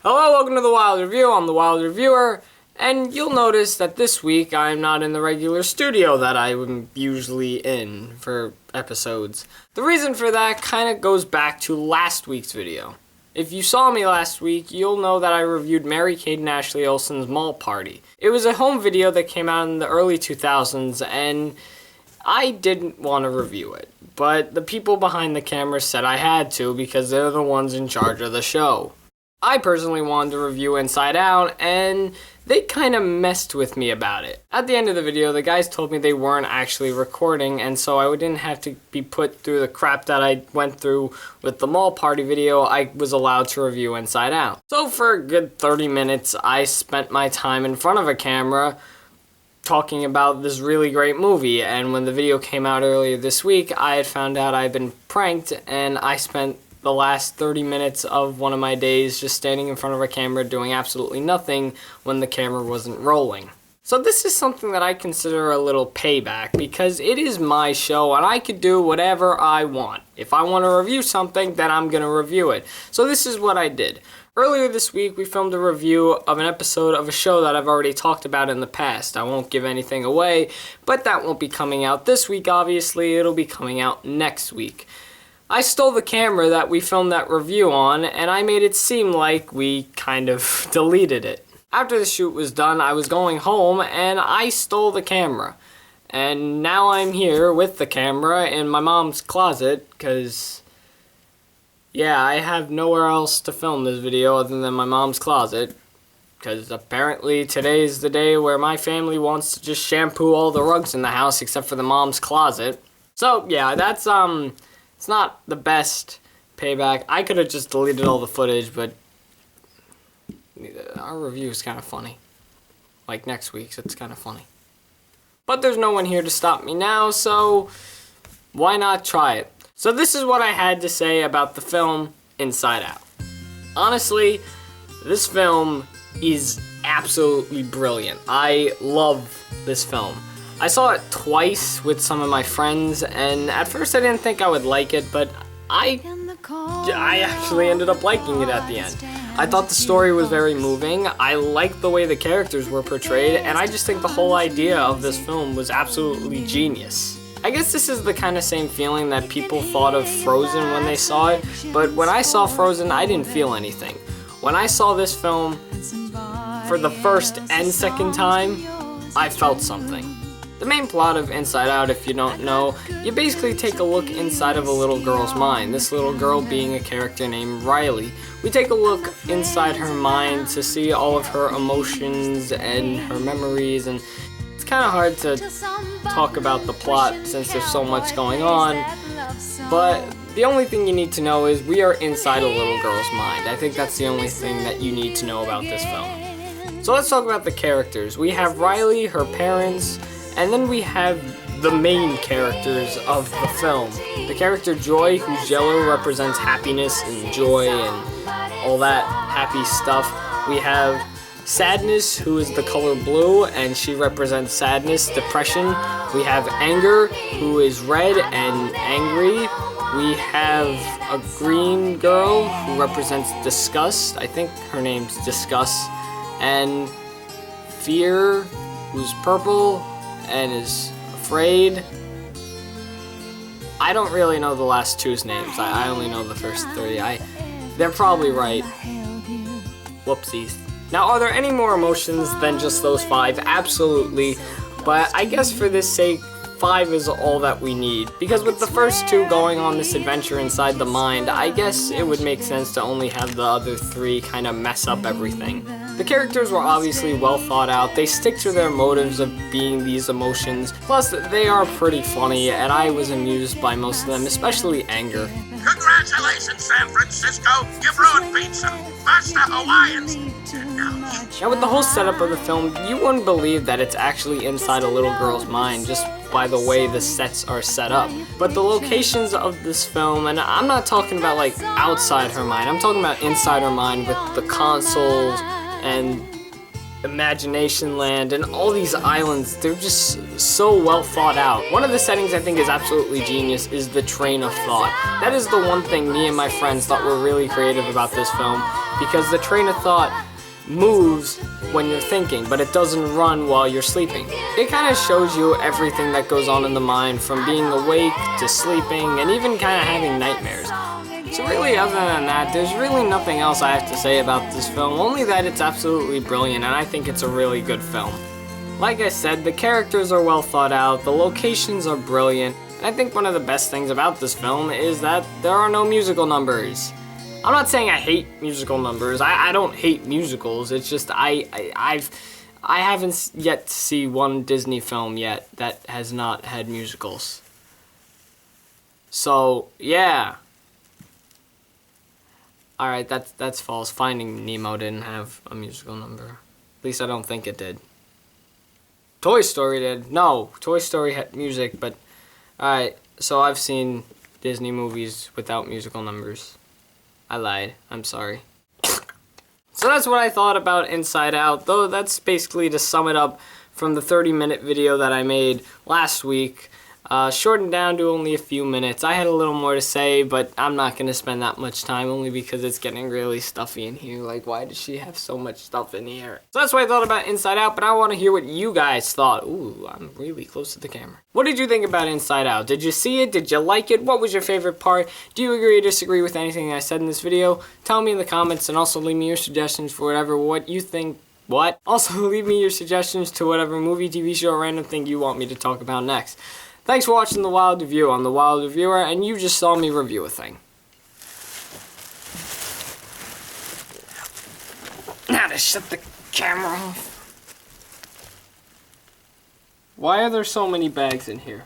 Hello, welcome to The Wild Review. I'm The Wild Reviewer, and you'll notice that this week I'm not in the regular studio that I'm usually in for episodes. The reason for that kind of goes back to last week's video. If you saw me last week, you'll know that I reviewed Mary-Kate and Ashley Olsen's Mall Party. It was a home video that came out in the early 2000s, and I didn't want to review it. But the people behind the camera said I had to because they're the ones in charge of the show. I personally wanted to review Inside Out, and they kind of messed with me about it. At the end of the video, the guys told me they weren't actually recording, and so I didn't have to be put through the crap that I went through with the Mall Party video. I was allowed to review Inside Out. So for a good 30 minutes, I spent my time in front of a camera talking about this really great movie, and when the video came out earlier this week, I had found out I'd been pranked, and I spent the last 30 minutes of one of my days just standing in front of a camera doing absolutely nothing when the camera wasn't rolling. So this is something that I consider a little payback because it is my show and I could do whatever I want. If I want to review something, then I'm going to review it. So this is what I did. Earlier this week, we filmed a review of an episode of a show that I've already talked about in the past. I won't give anything away, but that won't be coming out this week, obviously. It'll be coming out next week. I stole the camera that we filmed that review on, and I made it seem like we kind of deleted it. After the shoot was done, I was going home, and I stole the camera. And now I'm here with the camera in my mom's closet, because yeah, I have nowhere else to film this video other than my mom's closet, because apparently today's the day where my family wants to just shampoo all the rugs in the house except for the mom's closet. So yeah, that's it's not the best payback. I could have just deleted all the footage, but our review is kind of funny. Like next week's, it's kind of funny. But there's no one here to stop me now, so why not try it? So this is what I had to say about the film Inside Out. Honestly, this film is absolutely brilliant. I love this film. I saw it twice with some of my friends, and at first I didn't think I would like it, but I actually ended up liking it at the end. I thought the story was very moving, I liked the way the characters were portrayed, and I just think the whole idea of this film was absolutely genius. I guess this is the kind of same feeling that people thought of Frozen when they saw it, but when I saw Frozen, I didn't feel anything. When I saw this film for the first and second time, I felt something. The main plot of Inside Out, if you don't know, you basically take a look inside of a little girl's mind, this little girl being a character named Riley. We take a look inside her mind to see all of her emotions and her memories, and it's kind of hard to talk about the plot since there's so much going on, but the only thing you need to know is we are inside a little girl's mind. I think that's the only thing that you need to know about this film. So let's talk about the characters. We have Riley, her parents, and then we have the main characters of the film. The character Joy, whose yellow represents happiness and joy and all that happy stuff. We have Sadness, who is the color blue, and she represents sadness, depression. We have Anger, who is red and angry. We have a green girl, who represents disgust. I think her name's Disgust. And Fear, who's purple and is afraid. I don't really know the last two's names. I only know the first three. They're probably right. Whoopsies. Now, are there any more emotions than just those five? Absolutely. But I guess for this sake, 5 is all that we need. Because with the first 2 going on this adventure inside the mind, I guess it would make sense to only have the other 3 kind of mess up everything. The characters were obviously well thought out. They stick to their motives of being these emotions. Plus, they are pretty funny, and I was amused by most of them, especially Anger. Congratulations, San Francisco! You've ruined pizza! Pasta Hawaiians! Now with the whole setup of the film, you wouldn't believe that it's actually inside a little girl's mind just by the way the sets are set up. But the locations of this film, and I'm not talking about like outside her mind, I'm talking about inside her mind with the consoles and imagination land and all these islands. They're just so well thought out. One of the settings I think is absolutely genius is the train of thought. That is the one thing me and my friends thought were really creative about this film, because the train of thought moves when you're thinking, but it doesn't run while you're sleeping. It kind of shows you everything that goes on in the mind, from being awake to sleeping and even kind of having nightmares. So really, other than that, there's really nothing else I have to say about this film, only that it's absolutely brilliant and I think it's a really good film. Like I said, the characters are well thought out, the locations are brilliant, and I think one of the best things about this film is that there are no musical numbers. I'm not saying I hate musical numbers. I don't hate musicals. It's just I haven't yet to see one Disney film yet that has not had musicals. So yeah. All right, that's false. Finding Nemo didn't have a musical number. At least I don't think it did. Toy Story did. No, Toy Story had music, but all right. So I've seen Disney movies without musical numbers. I lied. I'm sorry. So that's what I thought about Inside Out, though that's basically to sum it up from the 30-minute video that I made last week. Shortened down to only a few minutes. I had a little more to say, but I'm not going to spend that much time, only because it's getting really stuffy in here. Like, why does she have so much stuff in here? So that's what I thought about Inside Out, but I want to hear what you guys thought. Ooh, I'm really close to the camera. What did you think about Inside Out? Did you see it? Did you like it? What was your favorite part? Do you agree or disagree with anything I said in this video? Tell me in the comments, and also leave me your suggestions for what you think. Also, leave me your suggestions to whatever movie, TV show, or random thing you want me to talk about next. Thanks for watching The Wild Review. I'm The Wild Reviewer, and you just saw me review a thing. Now to shut the camera off. Why are there so many bags in here?